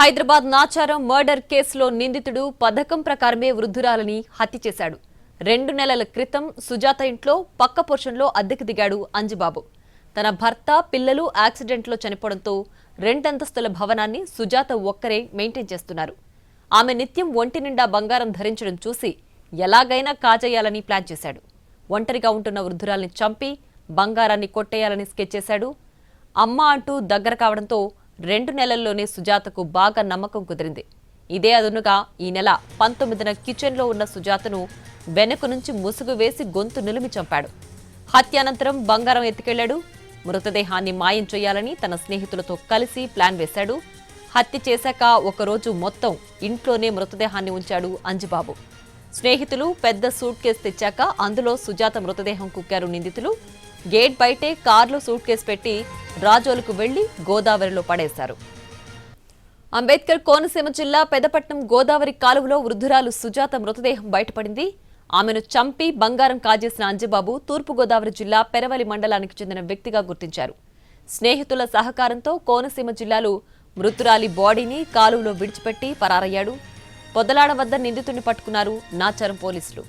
Hyderabad Nacharam murder కేసులో నిందితుడు పథకం ప్రకారమే వృద్ధురాలిని హత్య చేశాడు. 2 నెలల క్రితం సుజాత ఇంట్లో పక్క పోర్షన్లో అద్దెకు దిగాడు అంజిబాబు. తన భర్త, పిల్లలు యాక్సిడెంట్లో చనిపోవడంతో 2 అంతస్తుల భవనాన్ని సుజాత ఒక్కరే మెయింటైన్ చేస్తున్నారు. ఆమె నిత్యం ఒంటి నిండా బంగారం ధరించడం చూసి ఎలాగైనా కాజేయాలని ప్లాన్ చేశాడు. ఒంటరిగా ఉంటున్న వృద్ధురాల్ని చంపి బంగారాన్ని కొట్టేయాలని స్కెచ్ చేశాడు. అమ్మ అంటూ దగ్గర కావడంతో 2 నెలల్లోనే సుజాతకు బాగా నమ్మకం కుదిరింది. ఇదే అదునుగా ఈ నెల 19న కిచెన్లో ఉన్న సుజాతను వెనుక నుంచి ముసుగు వేసి గొంతు నిలిమి చంపాడు. హత్య అనంతరం బంగారం ఎత్తుకెళ్లాడు. మృతదేహాన్ని మాయం చేయాలని తన స్నేహితులతో కలిసి ప్లాన్ వేశాడు. హత్య చేశాక ఒకరోజు మొత్తం ఇంట్లోనే మృతదేహాన్ని ఉంచాడు అంజిబాబు. స్నేహితులు పెద్ద సూట్ కేసు తెచ్చాక అందులో సుజాత మృతదేహం కుక్కారు నిందితులు. గేట్ బయటే కారులో సూట్ కేసు పెట్టి రాజోలుకు వెళ్లి గోదావరిలో పడేశారు. అంబేద్కర్ కోనసీమ జిల్లా పెదపట్నం గోదావరి కాలువలో వృద్ధురాలు సుజాత మృతదేహం బయటపడింది. ఆమెను చంపి బంగారం కాజేసిన అంజిబాబు తూర్పుగోదావరి జిల్లా పెరవలి మండలానికి చెందిన వ్యక్తిగా గుర్తించారు. స్నేహితుల సహకారంతో కోనసీమ జిల్లాలో మృతురాలి బాడీని కాలువలో విడిచిపెట్టి పరారయ్యాడు. పొదలాడ వద్ద నిందితుడిని పట్టుకున్నారు నాచారం పోలీసులు.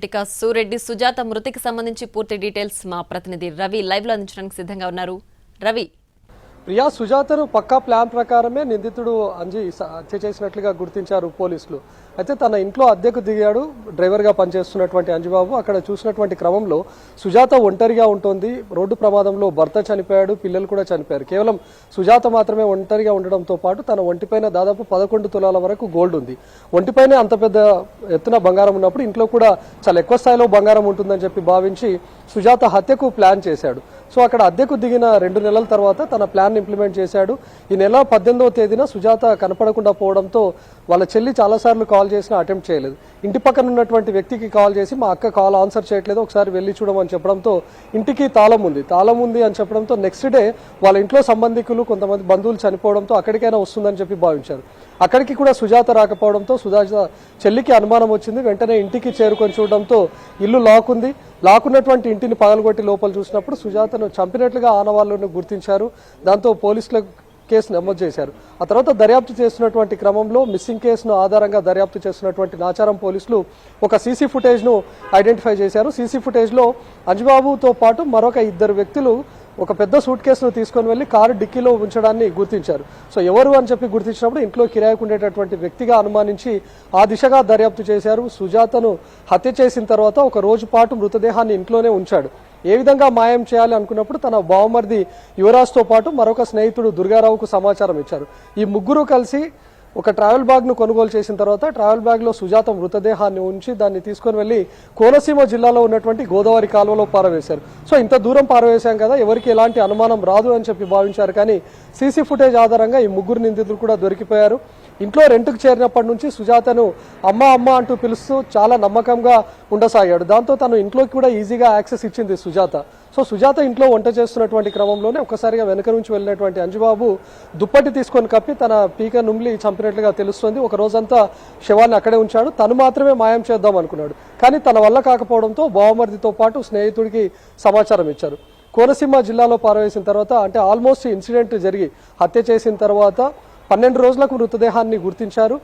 ఇక సూరెడ్డి సుజాత మృతికి సంబంధించి పూర్తి డీటెయిల్స్ మా ప్రతినిధి రవి లైవ్ లో అందించడానికి సిద్ధంగా ఉన్నారు. రవి, ప్రియా, సుజాతను పక్కా ప్లాన్ ప్రకారమే నిందితుడు అంజి హత్య చేసినట్లుగా గుర్తించారు పోలీసులు. అయితే తన ఇంట్లో అద్దెకు దిగాడు డ్రైవర్గా పనిచేస్తున్నటువంటి అంజిబాబు. అక్కడ చూసినటువంటి క్రమంలో సుజాత ఒంటరిగా ఉంటుంది. రోడ్డు ప్రమాదంలో భర్త చనిపోయాడు, పిల్లలు కూడా చనిపోయారు. కేవలం సుజాత మాత్రమే ఒంటరిగా ఉండడంతో పాటు తన ఒంటిపైన దాదాపు 11 తులాల వరకు గోల్డ్ ఉంది. ఒంటిపైనే అంత పెద్ద ఎత్తున బంగారం ఉన్నప్పుడు ఇంట్లో కూడా చాలా ఎక్కువ స్థాయిలో బంగారం ఉంటుందని చెప్పి భావించి సుజాత హత్యకు ప్లాన్ చేశాడు. సో అక్కడ అద్దెకు దిగిన 2 నెలల తర్వాత తన ప్లాన్ ఇంప్లిమెంట్ చేశాడు. ఈ నెల 18వ తేదీన సుజాత కనపడకుండా పోవడంతో వాళ్ళ చెల్లి చాలాసార్లు కాల్ చేసినా అటెంప్ట్ చేయలేదు. ఇంటి పక్కన ఉన్నటువంటి వ్యక్తికి కాల్ చేసి మా అక్క కాల్ ఆన్సర్ చేయట్లేదు, ఒకసారి వెళ్ళి చూడమని చెప్పడంతో ఇంటికి తాళం ఉంది అని చెప్పడంతో నెక్స్ట్ డే వాళ్ళ ఇంట్లో సంబంధికులు కొంతమంది బంధువులు చనిపోవడంతో అక్కడికైనా వస్తుందని చెప్పి భావించారు. అక్కడికి కూడా సుజాత రాకపోవడంతో సుజాత చెల్లికి అనుమానం వచ్చింది. వెంటనే ఇంటికి చేరుకొని చూడడంతో ఇల్లు లాక్ ఉన్నటువంటి ఇంటిని పగలగొట్టి లోపల చూసినప్పుడు సుజాతను చంపినట్లుగా ఆనవాళ్లను గుర్తించారు. దాంతో పోలీసులు కేసు నమోదు చేశారు. ఆ తర్వాత దర్యాప్తు చేస్తున్నటువంటి క్రమంలో మిస్సింగ్ కేసును ఆధారంగా దర్యాప్తు చేస్తున్నటువంటి నాచారం పోలీసులు ఒక సీసీ ఫుటేజ్ను ఐడెంటిఫై చేశారు. సీసీ ఫుటేజ్లో అంజిబాబుతో పాటు మరొక 2 వ్యక్తులు ఒక పెద్ద సూట్ కేసును తీసుకొని వెళ్లి కారు డిక్కీలో ఉంచడాన్ని గుర్తించారు. సో ఎవరు అని చెప్పి గుర్తించినప్పుడు ఇంట్లో కిరాయికి ఉండేటటువంటి వ్యక్తిగా అనుమానించి ఆ దిశగా దర్యాప్తు చేశారు. సుజాతను హత్య చేసిన తర్వాత ఒక రోజు పాటు మృతదేహాన్ని ఇంట్లోనే ఉంచాడు. ఏ విధంగా మాయం చేయాలి అనుకున్నప్పుడు తన బావమర్ది యువరాజ్తో పాటు మరొక స్నేహితుడు దుర్గారావుకు సమాచారం ఇచ్చారు. ఈ ముగ్గురు కలిసి ఒక ట్రావెల్ బ్యాగ్ను కొనుగోలు చేసిన తర్వాత ట్రావెల్ బ్యాగ్లో సుజాత మృతదేహాన్ని ఉంచి దాన్ని తీసుకొని వెళ్ళి కోనసీమ జిల్లాలో ఉన్నటువంటి గోదావరి కాలువలో పారవేశారు. సో ఇంత దూరం పారవేశాం కదా, ఎవరికి ఎలాంటి అనుమానం రాదు అని చెప్పి భావించారు. కానీ సీసీ ఫుటేజ్ ఆధారంగా ఈ ముగ్గురు నిందితులు కూడా దొరికిపోయారు. ఇంట్లో రెంట్కు చేరినప్పటి నుంచి సుజాతను అమ్మ అంటూ పిలుస్తూ చాలా నమ్మకంగా ఉండసాగాడు. దాంతో తను ఇంట్లోకి కూడా ఈజీగా యాక్సెస్ ఇచ్చింది సుజాత. సో సుజాత ఇంట్లో వంట చేస్తున్నటువంటి క్రమంలోనే ఒక్కసారిగా వెనక నుంచి వెళ్ళినటువంటి అంజిబాబు దుప్పటి తీసుకొని కప్పి తన పీక నుమ్లి చంపినట్లుగా తెలుస్తుంది. ఒక రోజంతా శవాన్ని అక్కడే ఉంచాడు. తను మాత్రమే మాయం చేద్దాం అనుకున్నాడు. కానీ తన వల్ల కాకపోవడంతో బావమర్దితో పాటు స్నేహితుడికి సమాచారం ఇచ్చారు. కోనసీమ జిల్లాలో పారవేసిన తర్వాత అంటే ఆల్మోస్ట్ ఇన్సిడెంట్ జరిగి హత్య చేసిన తర్వాత 12 రోజులకు మృతదేహాన్ని గుర్తించారు.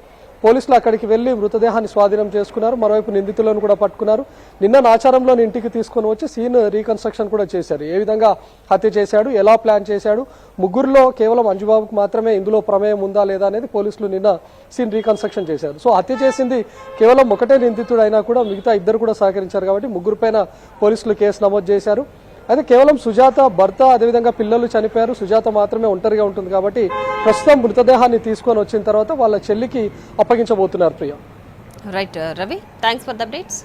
పోలీసులు అక్కడికి వెళ్లి మృతదేహాన్ని స్వాధీనం చేసుకున్నారు. మరోవైపు నిందితులను కూడా పట్టుకున్నారు. నిన్న నాచారంలోని ఇంటికి తీసుకొని వచ్చి సీన్ రీకన్స్ట్రక్షన్ కూడా చేశారు. ఏ విధంగా హత్య చేశాడు, ఎలా ప్లాన్ చేశాడు, ముగ్గురులో కేవలం అంజిబాబుకు మాత్రమే ఇందులో ప్రమేయం ఉందా లేదా అనేది పోలీసులు నిన్న సీన్ రీకన్స్ట్రక్షన్ చేశారు. సో హత్య చేసింది కేవలం ఒకటే నిందితుడు అయినా కూడా మిగతా 2 కూడా సహకరించారు కాబట్టి ముగ్గురుపైన పోలీసులు కేసు నమోదు చేశారు. అయితే కేవలం సుజాత భర్త అదేవిధంగా పిల్లలు చనిపోయారు. సుజాత మాత్రమే ఒంటరిగా ఉంటుంది కాబట్టి ప్రస్తుతం మృతదేహాన్ని తీసుకొని వచ్చిన తర్వాత వాళ్ళ చెల్లికి అప్పగించబోతున్నారు. Priya. Right Ravi, thanks for the updates.